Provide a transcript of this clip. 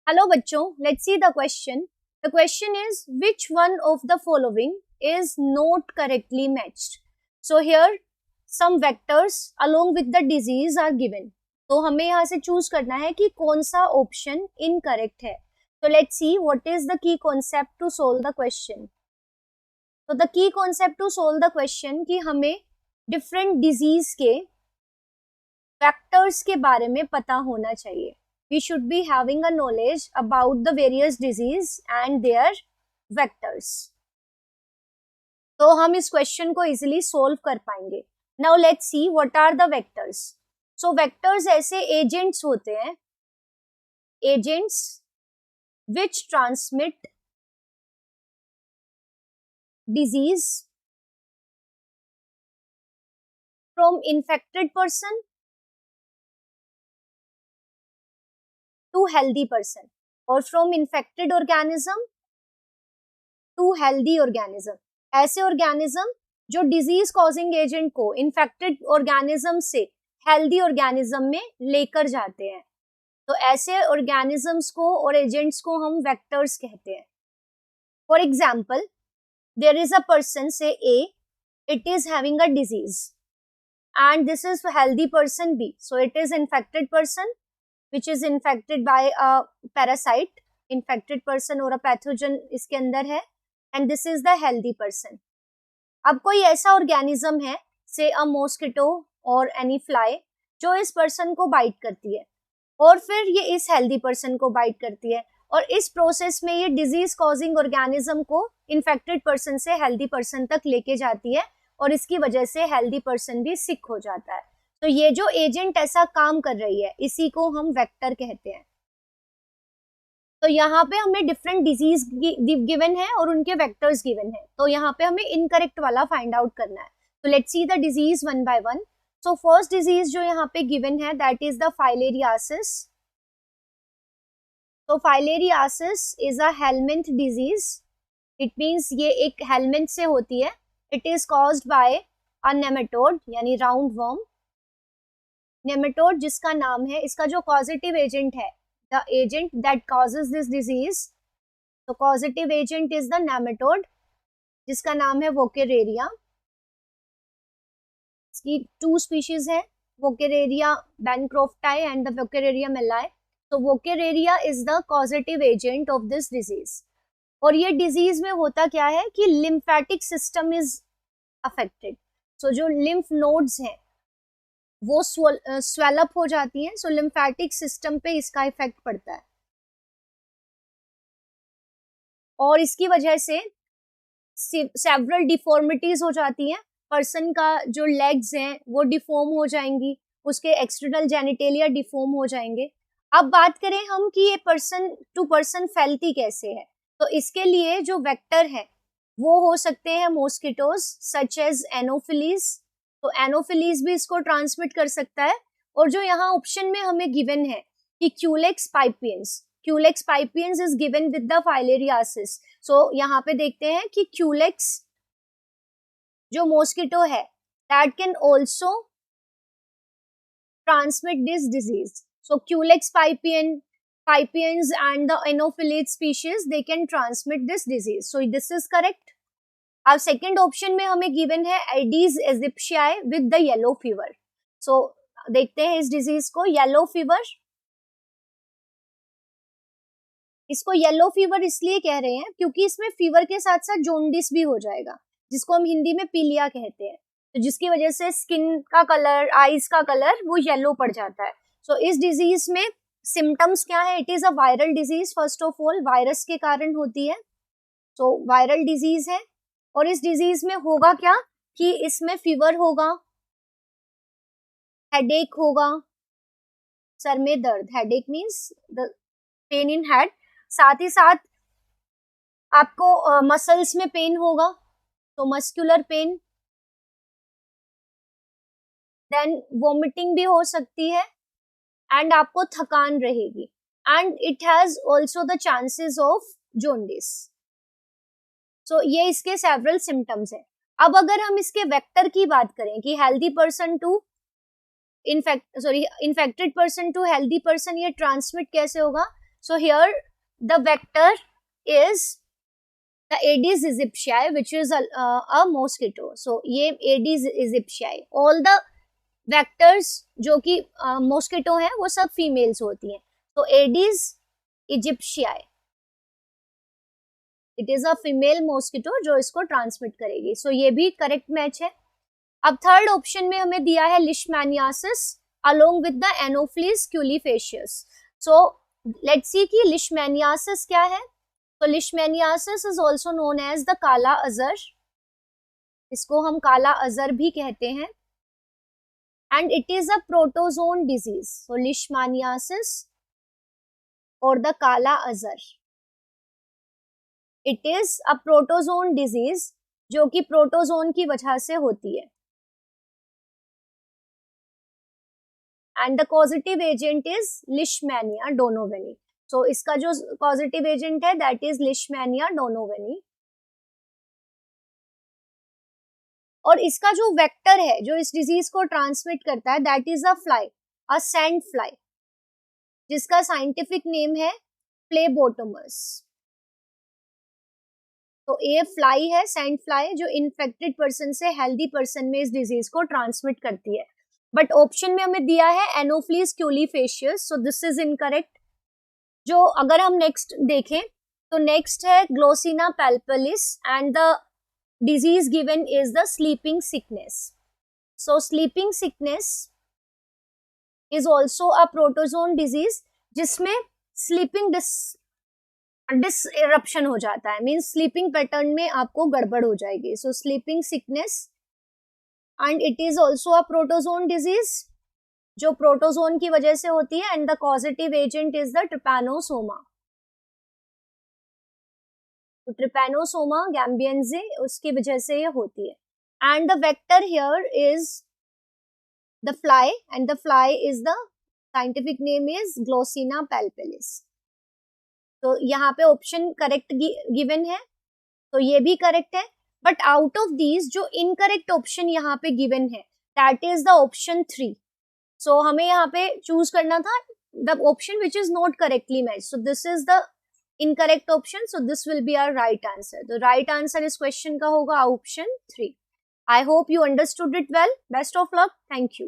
Hello बच्चों, let's see the question. The question is which one of the following is not correctly matched? So here some vectors along with the disease are given. तो हमें यहाँ से choose करना है कि कौन सा ऑप्शन इनकरेक्ट है. So let's see what is the key concept to solve the question. So the key concept to solve the question कि हमें different disease के vectors के बारे में पता होना चाहिए. We should be having a knowledge about the various disease and their vectors. तो हम इस क्वेश्चन को इजिली सोल्व कर पाएंगे. Now let's see what are the vectors. So vectors ऐसे एजेंट्स होते हैं, agents which transmit disease from infected person to healthy person और from infected organism to healthy organism. ऐसे ऑर्गेनिज्म जो डिजीज कॉजिंग एजेंट को infected organism से healthy organism में लेकर जाते हैं. तो ऐसे ऑर्गेनिजम्स को और एजेंट्स को हम वेक्टर्स कहते हैं. For example, there is a person say A, it is having a disease and this is healthy person B. So it is infected person which is infected by a parasite, infected person और a pathogen इसके अंदर है, and this is the healthy person. अब कोई ऐसा organism है, say a mosquito or any fly, जो इस पर्सन को बाइट करती है और फिर ये इस हेल्दी पर्सन को बाइट करती है और इस प्रोसेस में ये डिजीज कॉजिंग ऑर्गेनिज्म को इन्फेक्टेड पर्सन से हेल्दी पर्सन तक लेके जाती है और इसकी वजह से हेल्दी पर्सन भी सिक हो जाता है. तो ये जो एजेंट ऐसा काम कर रही है इसी को हम वेक्टर कहते हैं. तो यहाँ पे हमें डिफरेंट डिजीज गिवन है और उनके वेक्टर्स गिवन है. तो यहाँ पे हमें इनकरेक्ट वाला फाइंड आउट करना है. तो let's see the disease one by one. So first disease जो यहाँ पे गिवन है दैट इज द फाइलेरियासिस. तो filariasis is a helminth disease. It means ये एक हेलमिंथ से होती है. It is caused by a nematode यानी राउंड वर्म. नेमेटोड जिसका नाम है, इसका जो कॉजेटिव एजेंट है, the agent that causes this disease, तो causative agent is the nematode जिसका नाम है वोकेरेरिया. इसकी 2 स्पीशीज है, Wuchereria bancrofti and the Wuchereria malayi. तो Wuchereria is the causative agent of this disease. और ये डिजीज में होता क्या है कि lymphatic system is affected. So जो लिम्फ नोड्स हैं वो स्वेलअप हो जाती हैं. सो लिम्फेटिक सिस्टम पे इसका इफेक्ट पड़ता है और इसकी वजह से सेवरल डिफॉर्मिटीज हो जाती हैं. पर्सन का जो लेग्स हैं वो डिफॉर्म हो जाएंगी, उसके एक्सटर्नल जेनिटेलिया डिफॉर्म हो जाएंगे. अब बात करें हम कि ये पर्सन टू पर्सन फैलती कैसे है. तो इसके लिए जो वेक्टर है वो हो सकते हैं मॉस्किटोज सच एज एनोफिलीज. तो एनोफिलीज भी इसको ट्रांसमिट कर सकता है. और जो यहाँ ऑप्शन में हमें गिवन है कि Culex pipiens, Culex pipiens is given with the filariasis. So यहाँ पे देखते हैं कि क्यूलेक्स जो मॉस्किटो है that can also transmit this disease. So Culex pipiens and the anophelid species they can transmit this disease. So this is correct. अब second option में हमें गिवन है Aedes aegypti with the yellow fever. So देखते हैं इस disease को. Yellow fever, इसको yellow fever इसलिए कह रहे हैं क्योंकि इसमें फीवर के साथ साथ जोंडिस भी हो जाएगा जिसको हम हिंदी में पीलिया कहते हैं. तो जिसकी वजह से स्किन का कलर, आईज का कलर वो येलो पड़ जाता है. सो इस डिजीज में सिम्टम्स क्या है? It is a viral disease. First of all virus के कारण होती है. सो वायरल डिजीज है और इस डिजीज में होगा क्या कि इसमें फीवर होगा, हेडेक होगा, सर में दर्द, headache means the pain in head. साथ ही साथ आपको मसल्स में पेन होगा, तो मस्कुलर पेन. देन वोमिटिंग भी हो सकती है एंड आपको थकान रहेगी and it has also the chances of jaundice. So ये इसके सेवरल सिम्टम्स हैं. अब अगर हम इसके वेक्टर की बात करें कि healthy person to infected person to healthy person ये ट्रांसमिट कैसे होगा. So here the vector is the Aedes aegypti, which is a mosquito. So ये Aedes aegypti, all the vectors जो कि mosquito हैं वो सब females होती हैं. So Aedes aegypti, it is a female mosquito जो इसको ट्रांसमिट करेगी. So ये भी करेक्ट मैच है. अब थर्ड ऑप्शन में हमें दिया है leishmaniasis along with the Anopheles culifacius. So let's see कि लिशमैनियासिस क्या है. तो leishmaniasis is also known as the kala azar, इसको हम काला अजर भी कहते हैं. And it is a protozoan disease. So leishmaniasis और the kala azar, it is a protozoan disease जो कि प्रोटोजोन की वजह से होती है. And the causative agent is Leishmania donovani. So इसका जो पॉजिटिव एजेंट है दैट इज लिशमैनिया डोनोवेनी. और इसका जो वेक्टर है जो इस डिजीज को ट्रांसमिट करता है that is a fly, a sand fly, जिसका साइंटिफिक नेम है प्लेबोटोमस. तो ये फ्लाई है, सैंड फ्लाई, जो इन्फेक्टेड पर्सन से हेल्दी पर्सन में इस डिजीज को ट्रांसमिट करती है. बट ऑप्शन में हमें दिया है Anopheles culicifacies, so this is incorrect. जो अगर हम नेक्स्ट देखें तो नेक्स्ट है Glossina palpalis and the disease given is the sleeping sickness. So sleeping sickness is also a protozoan disease जिसमें स्लीपिंग डिसरप्शन हो जाता है, मीन्स स्लीपिंग पैटर्न में आपको गड़बड़ हो जाएगी. So sleeping sickness and it is also a protozoan disease जो प्रोटोजोन की वजह से होती है. And the causative agent is the Trypanosoma. तो ट्रिपैनोसोमा गैम्बियंजे उसकी वजह से ये होती है. And the vector here is the fly and the fly is the scientific name is Glossina palpalis. तो यहाँ पे ऑप्शन करेक्ट गिवन है, तो ये भी करेक्ट है. बट आउट ऑफ दीज जो इनकरेक्ट ऑप्शन यहाँ पे गिवन है that is the option 3. So हमें यहाँ पे चूज करना था the option which is not correctly matched. So this is the incorrect option. So this will be our right answer. The right answer इस question का होगा option 3. I hope you understood it well. Best of luck. Thank you.